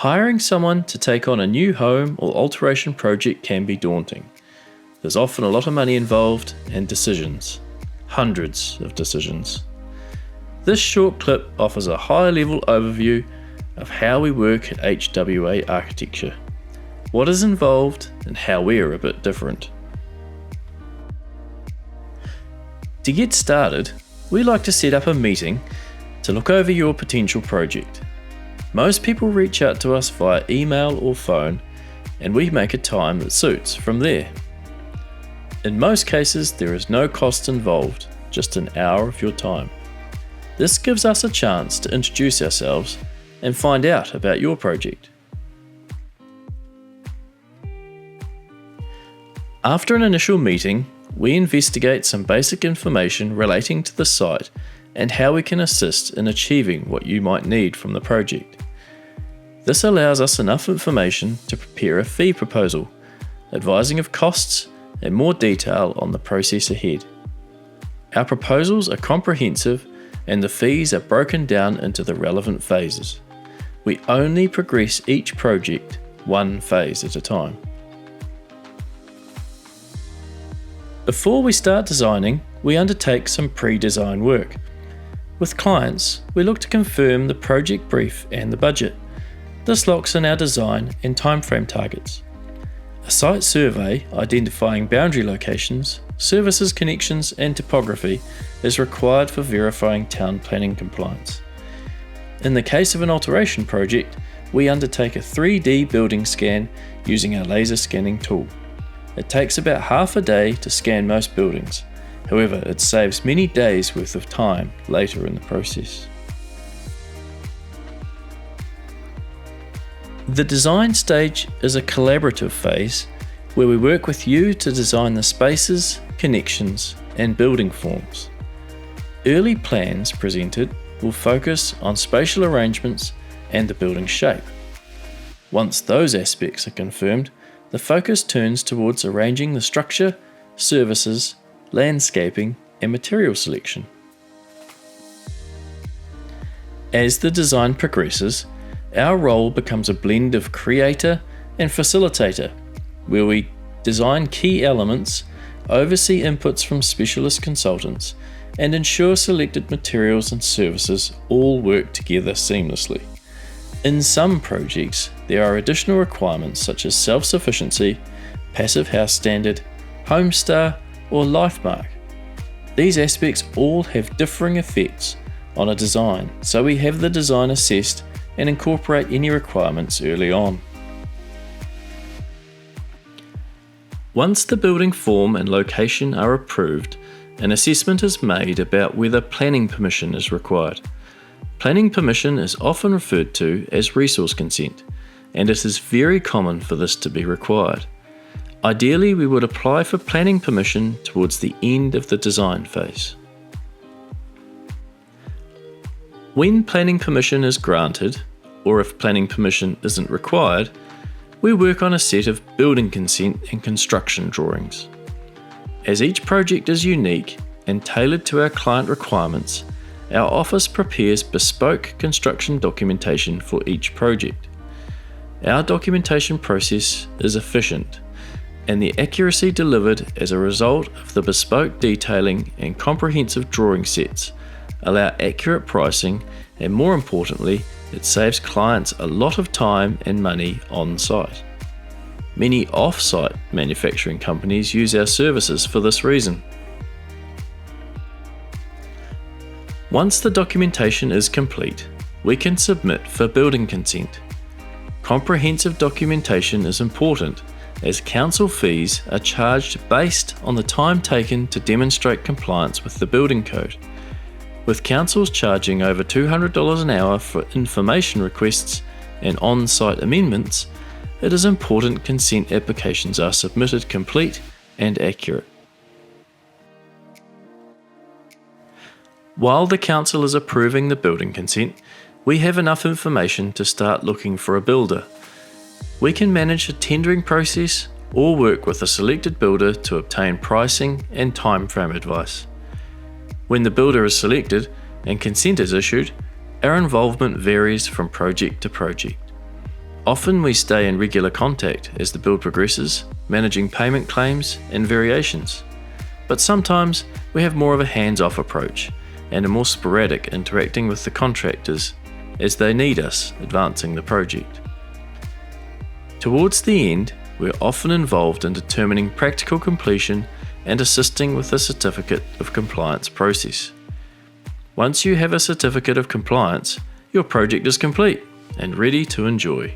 Hiring someone to take on a new home or alteration project can be daunting. There's often a lot of money involved and decisions. Hundreds of decisions. This short clip offers a high-level overview of how we work at HWA Architecture, what is involved and how we're a bit different. To get started, we like to set up a meeting to look over your potential project. Most people reach out to us via email or phone, and we make a time that suits from there. In most cases, there is no cost involved, just an hour of your time. This gives us a chance to introduce ourselves and find out about your project. After an initial meeting, we investigate some basic information relating to the site and how we can assist in achieving what you might need from the project. This allows us enough information to prepare a fee proposal, advising of costs and more detail on the process ahead. Our proposals are comprehensive and the fees are broken down into the relevant phases. We only progress each project one phase at a time. Before we start designing, we undertake some pre-design work. With clients, we look to confirm the project brief and the budget. This locks in our design and timeframe targets. A site survey identifying boundary locations, services connections and topography is required for verifying town planning compliance. In the case of an alteration project, we undertake a 3D building scan using our laser scanning tool. It takes about half a day to scan most buildings. However, it saves many days worth of time later in the process. The design stage is a collaborative phase where we work with you to design the spaces, connections, and building forms. Early plans presented will focus on spatial arrangements and the building shape. Once those aspects are confirmed, the focus turns towards arranging the structure, services, landscaping, and material selection. As the design progresses, our role becomes a blend of creator and facilitator, where we design key elements, oversee inputs from specialist consultants, and ensure selected materials and services all work together seamlessly. In some projects, there are additional requirements such as self-sufficiency, passive house standard, Homestar, or LifeMark. These aspects all have differing effects on a design, so we have the design assessed and incorporate any requirements early on. Once the building form and location are approved, an assessment is made about whether planning permission is required. Planning permission is often referred to as resource consent, and it is very common for this to be required. Ideally, we would apply for planning permission towards the end of the design phase. When planning permission is granted, or if planning permission isn't required, we work on a set of building consent and construction drawings. As each project is unique and tailored to our client requirements, our office prepares bespoke construction documentation for each project. Our documentation process is efficient, and the accuracy delivered as a result of the bespoke detailing and comprehensive drawing sets allow accurate pricing, and more importantly, it saves clients a lot of time and money on site. Many off-site manufacturing companies use our services for this reason. Once the documentation is complete, we can submit for building consent. Comprehensive documentation is important as council fees are charged based on the time taken to demonstrate compliance with the building code. With councils charging over $200 an hour for information requests and on-site amendments, it is important consent applications are submitted complete and accurate. While the council is approving the building consent, we have enough information to start looking for a builder. We can manage a tendering process or work with a selected builder to obtain pricing and timeframe advice. When the builder is selected and consent is issued, our involvement varies from project to project. Often we stay in regular contact as the build progresses, managing payment claims and variations. But sometimes we have more of a hands-off approach and are more sporadic, interacting with the contractors as they need us advancing the project. Towards the end, we're often involved in determining practical completion and assisting with the certificate of compliance process. Once you have a certificate of compliance, your project is complete and ready to enjoy.